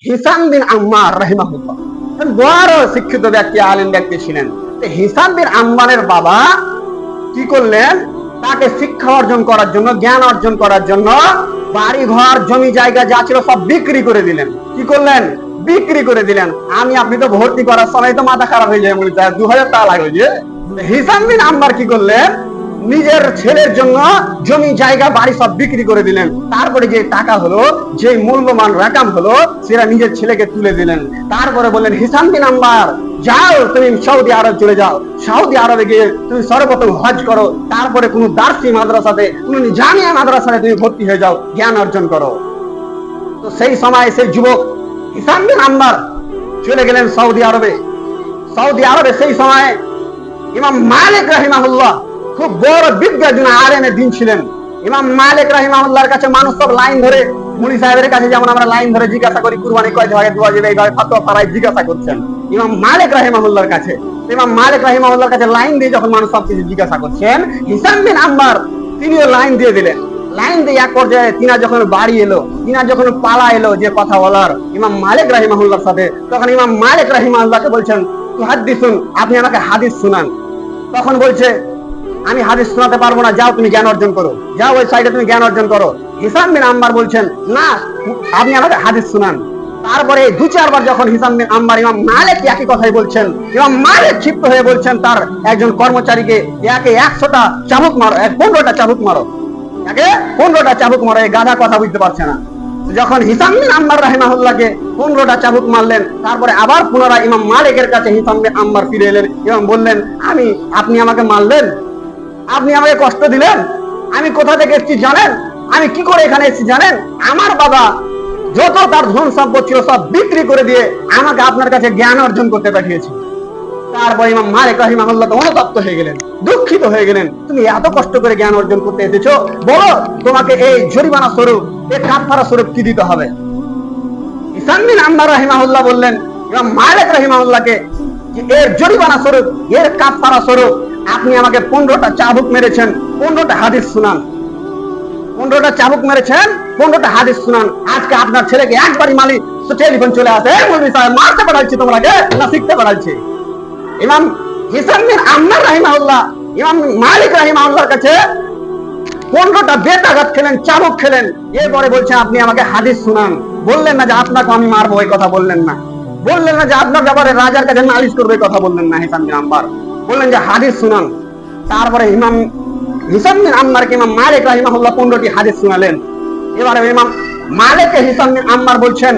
হিসাম বিন আম্মার রাহিমাহুল্লাহ বড় শিক্ষিত ব্যক্তি, আলেম ব্যক্তি ছিলেন। হিসাম বিন আম্মারের বাবা কি করলেন, তাকে শিক্ষা অর্জন করার জন্য, জ্ঞান অর্জন করার জন্য বাড়ি ঘর জমি জায়গা যা ছিল সব বিক্রি করে দিলেন। কি করলেন? বিক্রি করে দিলেন। আপনি তো ভর্তি করার সময় তো মাথা খারাপ হয়ে যায়, 2000 টাকা লাগে। হিসাম বিন আম্মার কি করলেন, নিজের ছেলের জন্য জমি জায়গা বাড়ি সব বিক্রি করে দিলেন। তারপরে যে টাকা হলো, যে মূল্যবান রাকাম হলো, সেটা নিজের ছেলেকে তুলে দিলেন। তারপরে বললেন, হিসাম বিন আম্মার, যাও তুমি সৌদি আরব চলে যাও, সৌদি আরবে গিয়ে তুমি সর্বপ্রথম হজ করো, তারপরে কোন দার্সি মাদ্রাসাতে, কোন জামিয়া মাদ্রাসাতে তুমি ভর্তি হয়ে যাও, জ্ঞান অর্জন করো। তো সেই সময় সেই যুবক হিসাম বিন আম্মার চলে গেলেন সৌদি আরবে। সৌদি আরবে সেই সময় ইমাম মালিক রাহিমাহুল্লাহ খুব বড় বিজ্ঞজন আলেমের দিন ছিলেন। ইমাম মালিক রাহিমাহুল্লাহর কাছে মানুষ সব লাইন ধরে, মুনি সাহেবের কাছে যেমন আমরা লাইন ধরে জিজ্ঞাসা করি কুরবানি কয় ভাগে দেওয়া যাবে, এইভাবে ফতোয়া পাড়ায় জিজ্ঞাসা করছেন ইমাম মালিক রাহিমাহুল্লাহর কাছে। ইমাম মালিক রাহিমাহুল্লাহর কাছে লাইন দিয়ে যখন মানুষ সবকিছু জিজ্ঞাসা করছেন, হিসাম বিন আম্মার তিনিও লাইন দিয়ে দিলেন। লাইন দিয়ে এক পর্যায়ে তিনা যখন বাড়ি এলো, তিনা যখন পালা এলো যে কথা বলার ইমাম মালিক রাহিমাহুল্লাহর সাথে, তখন ইমাম মালিক রাহিমাহুল্লাহকে বলছেন, তুহাদ্দিসুন, আপনি আমাকে হাদিস শুনান। তখন বলছে, আমি হাদিস শোনাতে পারবো না, যাও তুমি জ্ঞান অর্জন করো, যাও ওই সাইডে তুমি জ্ঞান অর্জন করো। হিসাম বিন আম্মার বলছেন, না আপনি আমাকে হাদিস শুনান। তারপরে 2-4 বার যখন হিসাম বিন আম্মার ইমাম মালিক একই কথাই বলছেন, ইমাম মালিক ক্ষিপ্ত হয়ে বলছেন তার একজন কর্মচারীকে, একে 100টা চাবুক মারো, 15টা চাবুক মারো, একে 15টা চাবুক মারো, এই গাধা কথা বুঝতে পারছে না। যখন হিসাম বিন আম্মার রাহিমাহুল্লাহকে 15টা চাবুক মারলেন, তারপরে আবার পুনরায় ইমাম মালিকের কাছে হিসাম বিন আম্মার ফিরে এলেন এবং বললেন, আপনি আমাকে মারলেন, আপনি আমাকে কষ্ট দিলেন, আমি কোথা থেকে এসেছি জানেন, আমি কি করে এখানে এসেছি জানেন, আমার বাবা যত তার ধন সম্পদ ছিল সব বিক্রি করে দিয়ে আমাকে আপনার কাছে জ্ঞান অর্জন করতে পাঠিয়েছি। তারপর ইমাম মালিক রাহিমাহুল্লাহ অনুতপ্ত হয়ে গেলেন, দুঃখিত হয়ে গেলেন, তুমি এত কষ্ট করে জ্ঞান অর্জন করতে এসেছো, বলো তোমাকে এই জরিমানা স্বরূপ, এই কাফারা স্বরূপ কি দিতে হবে। হিসাম বিন আম্মার রাহিমাহুল্লাহ বললেন ইমাম মালিক রাহিমাহুল্লাহকে, এর জরিমানা স্বরূপ, এর কাফারা স্বরূপ আপনি আমাকে 15টা চাবুক মেরেছেন, 15টা হাদিস শুনান। 15টা চাবুক মেরেছেন, 15টা হাদিস শুনান। আজকে আপনার ছেলেকে একবারই মালিক টেলিফোন চলে আসে, মৌলভী সাহেব মারতে পাঠাচ্ছি তোমাকে না শিখতে পাঠাচ্ছি। ইমাম হিসাম বিন আম্মার রাহিমাহুল্লাহ ইমাম মালিক রাহিমাহুল্লাহর কাছে 15টা বেতাঘাত খেলেন, চাবুক খেলেন। এরপরে বলছেন, আপনি আমাকে হাদিস শুনান। বললেন না যে আপনাকে আমি মারবো, এই কথা বললেন না। বললেন না যে আপনার ব্যাপারে রাজার কাছে নালিশ করবে, এই কথা বললেন না। হিসাম বিন আম্মার বললেন যে হাদিস শুনান। তারপরে হিসাম বিন আম্মারকে ইমাম মালিক রাহিমাহুল্লাহ 15টি হাদিস শুনালেন। এবারে ইমাম মালিক হিসাম বিন আম্মার বলছেন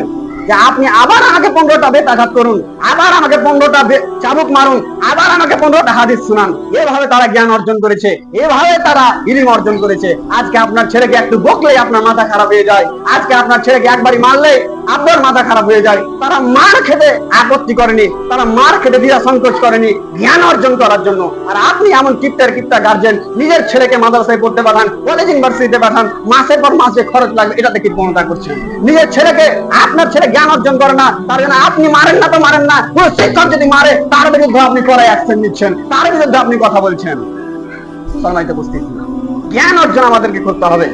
যে আপনি আবার আমাকে 15টা বেতাঘাত করুন, আবার আমাকে 15টা চাবুক মারুন, আবার আমাকে 15টা হাদিস শুনান। এভাবে তারা জ্ঞান অর্জন করেছে, এভাবে তারা ইলম অর্জন করেছে। আজকে আপনার ছেলেকে একটু বকলেই আপনার মাথা খারাপ হয়ে যায়, আজকে আপনার ছেলেকে একবারই মারলে আপনার মাথা খারাপ হয়ে যায়। তারা মার খেতে আপত্তি করেনি, তারা মার খেতে দ্বিধা সংকোচ করেনি জ্ঞান অর্জন করার জন্য। আর আপনি এমন কিপ্টা গার্জেন, নিজের ছেলেকে মাদ্রাসায় পড়তে পাঠান, কলেজ ইউনিভার্সিটিতে পাঠান, মাসের পর মাসে খরচ লাগবে, এটাতে কি ক্ষমতা করছেন? নিজের ছেলেকে, আপনার ছেলে জ্ঞান অর্জন করে না, তার জন্য আপনি মারেন না তো মারেন না, কোন শিক্ষক যদি মারে তার বিরুদ্ধে আপনি কড়াই অ্যাকশন নিচ্ছেন, তার বিরুদ্ধে আপনি কথা বলছেন। সম্মানিত উপস্থিতি, জ্ঞান অর্জন আমাদেরকে করতে হবে,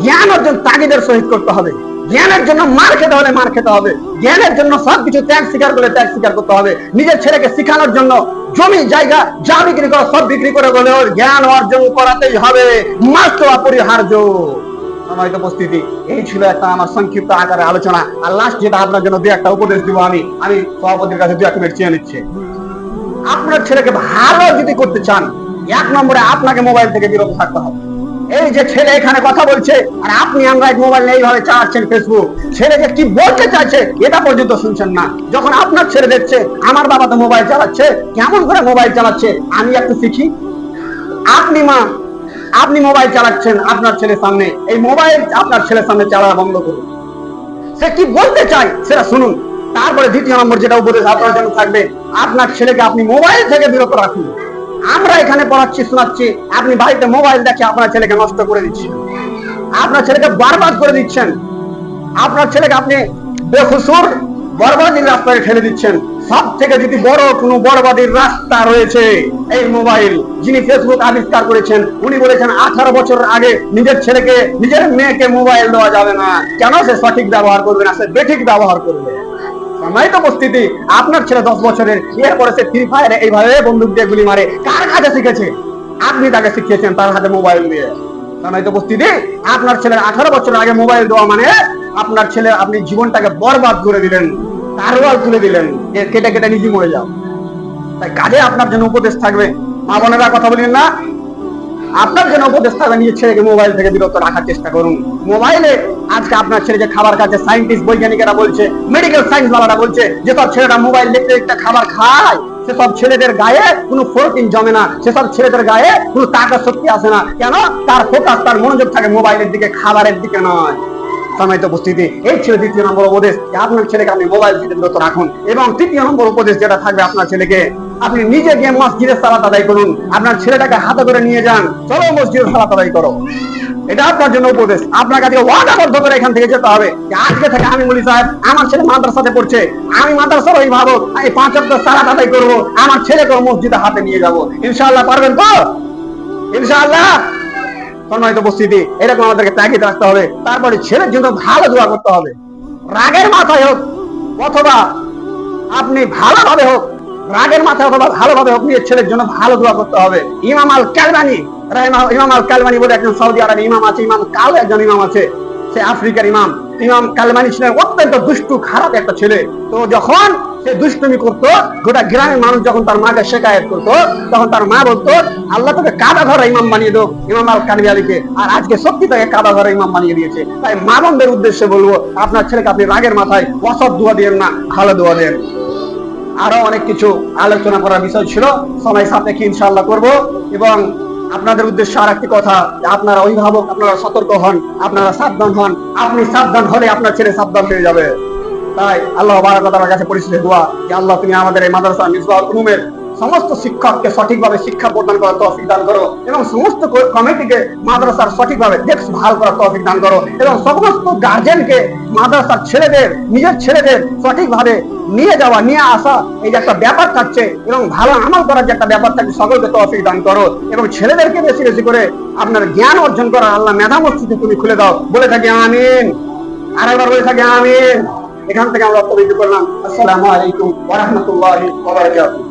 জ্ঞান অর্জন তাগিদের সহিত করতে হবে। জ্ঞানের জন্য মার খেতে হলে মার খেতে হবে, জ্ঞানের জন্য সবকিছু ত্যাগ স্বীকার করলে ত্যাগ স্বীকার করতে হবে। নিজের ছেলেকে শিখানোর জন্য জমি জায়গা যা বিক্রি করা সব বিক্রি করে বলে ওর জ্ঞান অর্জন করাতেই হবে, মাস্ট অপরিহার্য। সম্মানিত উপস্থিতি, এই ছিল একটা আমার সংক্ষিপ্ত আকারে আলোচনা। আর লাস্ট যেটা আপনার জন্য দু একটা উপদেশ দিব, আমি সভাপতির কাছে 2 মিনিট চেয়ে নিচ্ছি। আপনার ছেলেকে ভালো যদি করতে চান, 1 নম্বরে আপনাকে মোবাইল থেকে বিরত থাকতে হবে। এই যে ছেলে এখানে কথা বলছে আর আপনি অ্যান্ড্রয়েড মোবাইল এইভাবে চালাচ্ছেন, ফেসবুক, ছেলে যে কি বলতে চাইছে এটা পর্যন্ত শুনছেন না। যখন আপনার ছেলে দেখছে আমার বাবা তো মোবাইল চালাচ্ছে, কেমন করে মোবাইল চালাচ্ছে, আমি একটু শিখি। আপনি মোবাইল চালাচ্ছেন আপনার ছেলের সামনে, এই মোবাইল আপনার ছেলের সামনে চালা বন্ধ করুন। সে কি বলতে চায় সেটা শুনুন। তারপরে 2 নম্বর যেটা উপদেশ আপনার জন্য থাকবে, আপনার ছেলেকে আপনি মোবাইল থেকে বিরত রাখুন। আমরা এখানে পড়াচ্ছি, শোনাচ্ছি, আপনি বাড়িতে মোবাইল দেখে আপনার ছেলেকে নষ্ট করে দিচ্ছেন, আপনার ছেলেকে বরবাদ করে দিচ্ছেন, আপনার ছেলেকে আপনি বেখুসুর বরবাদির রাস্তায় ঠেলে দিচ্ছেন। সব থেকে যদি বড় কোনো বরবাদির রাস্তা রয়েছে এই মোবাইল। যিনি ফেসবুক আবিষ্কার করেছেন উনি বলেছেন 18 বছর আগে নিজের ছেলেকে, নিজের মেয়েকে মোবাইল দেওয়া যাবে না। কেন? সে সঠিক ব্যবহার করবে না, সে বেঠিক ব্যবহার করবে। সম্মানিত উপস্থিতি, আপনার ছেলে 10 বছরের, এরপরে সে ফ্রি ফায়ারে এইভাবে বন্দুক দিয়ে গুলি মারে, কার কাছে শিখেছে? আপনি তাকে শিখিয়েছেন তার হাতে মোবাইল দিয়ে। সম্মানিত উপস্থিতি, আপনার ছেলের 18 বছরের আগে মোবাইল দেওয়া মানে আপনার ছেলে, আপনি জীবনটাকে বরবাদ করে দিলেন, কারওয়াল তুলে দিলেন, কেটে কেটে নিজে মরে যাও। তাই কাজে আপনার জন্য উপদেশ থাকবে, মা বোনেরা কথা বলেন না, আপনার জন্য উপদেশ থাকবে, নিজের ছেলেকে মোবাইল থেকে বিরত রাখার চেষ্টা করুন। মোবাইলে আজকে আপনার ছেলে যে খাবার খাচ্ছে, সায়েন্টিস্ট বৈজ্ঞানিকেরা বলছে, মেডিকেল সায়েন্স ওয়ালারা বলছে, যেসব ছেলেরা মোবাইল দেখতে দেখতে খাবার খায় সেসব ছেলেদের গায়ে কোনো প্রোটিন জমে না, সেসব ছেলেদের গায়ে কোনো তাকত শক্তি আসে না। কেন? তার ফোকাস, তার মনোযোগ থাকে মোবাইলের দিকে, খাবারের দিকে নয়। সম্মানিত উপস্থিতি, এই ছিল 2য় নম্বর উপদেশ, আপনার ছেলেকে আপনি মোবাইল থেকে বিরত রাখুন। এবং 3য় নম্বর উপদেশ যেটা থাকবে আপনার ছেলেকে, আপনি নিজে গিয়ে মসজিদের সালাত আদায় করুন। আপনার ছেলেটাকে হাতে করে নিয়ে যান, চলো মসজিদের সালাত আদায় করো। এটা আপনার জন্য উপদেশ। আপনার কাছে ওয়াদাবদ্ধ করে এখান থেকে যেতে হবে যে আজকে থেকে আমি মুলি সাহেব, আমার ছেলে মাদ্রাসাতে পড়ছে, আমি মাদ্রাসার অভিভাবক, আমি 5 ওয়াক্ত সালাত আদায় করবো, আমার ছেলেকে মসজিদে হাতে নিয়ে যাবো। ইনশাআল্লাহ পারবেন তো? ইনশাআল্লাহ। সম্মানিত উপস্থিতি, এরকম আমাদেরকে তাগিদ রাখতে হবে। তারপরে ছেলের জন্য ভালো দোয়া করতে হবে, রাগের মাথায় হোক অথবা আপনি ভালোভাবে হোক, রাগের মাথায় অথবা ভালোভাবে হোক, নিজের ছেলের জন্য ভালো দোয়া করতে হবে। ইমাম আল কালবানি বলে একজন সৌদি আরবে ইমাম আছে, ইমাম কাল একজন ইমাম আছে, সে আফ্রিকার ইমাম। ইমাম কালবানি ছিলেন অত্যন্ত দুষ্টু, খারাপ একটা ছেলে। তো যখন সে দুষ্টুমি করতো, গোটা গ্রামের মানুষ যখন তার মাকে শেখায়ত করতো, তখন তার মা বলতো, আল্লাহ তোকে কাদা ধরা ইমাম বানিয়ে দেব, ইমাম আল কালবানিকে। আর আজকে সত্যি তাকে কাদা ধরা ইমাম বানিয়ে দিয়েছে। তাই মা বোনদের উদ্দেশ্যে বলবো, আপনার ছেলেকে আপনি রাগের মাথায় অসৎ দোয়া দিয়েন না, ভালো দোয়া দেন। আরো অনেক কিছু আলোচনা করার বিষয় ছিল, সময় সাপেক্ষে ইনশাআল্লাহ করব। এবং আপনাদের উদ্দেশ্যে আর একটি কথা, আপনারা অভিভাবক, আপনারা সতর্ক হন, আপনারা সাবধান হন। আপনি সাবধান হলে আপনার ছেলে সাবধান হয়ে যাবে। তাই আল্লাহ বারাক ওয়া তাআলার কাছে পরিচিত দোয়া যে আল্লাহ তুমি আমাদের এই মাদ্রাসা মিসবাহুল উলুমের সমস্ত শিক্ষককে সঠিকভাবে শিক্ষা প্রদান করার তৌফিক দান করো, এবং সমস্ত কমিটিকে মাদ্রাসার সঠিকভাবে দেখভাল করার তৌফিক দান করো, এবং সমস্ত গার্জেনকে মাদ্রাসার ছেলেদের, নিজের ছেলেদের সঠিকভাবে নিয়ে যাওয়া, নিয়ে আসা, এই যে একটা ব্যাপার থাকছে, এবং ভালো আমল করার যে একটা ব্যাপার থাকছে, সকলকে তৌফিক দান করো। এবং ছেলেদেরকে বেশি বেশি করে আপনার জ্ঞান অর্জন করার আল্লাহ মেধা মস্তিষ্ক তুমি খুলে দাও, বলে থাকি আমিন। আরেকবার বলে থাকি আমিন। এখান থেকে আমরা করলাম। আসসালামু আলাইকুম ওয়া রাহমাতুল্লাহি ওয়া বারাকাতুহু।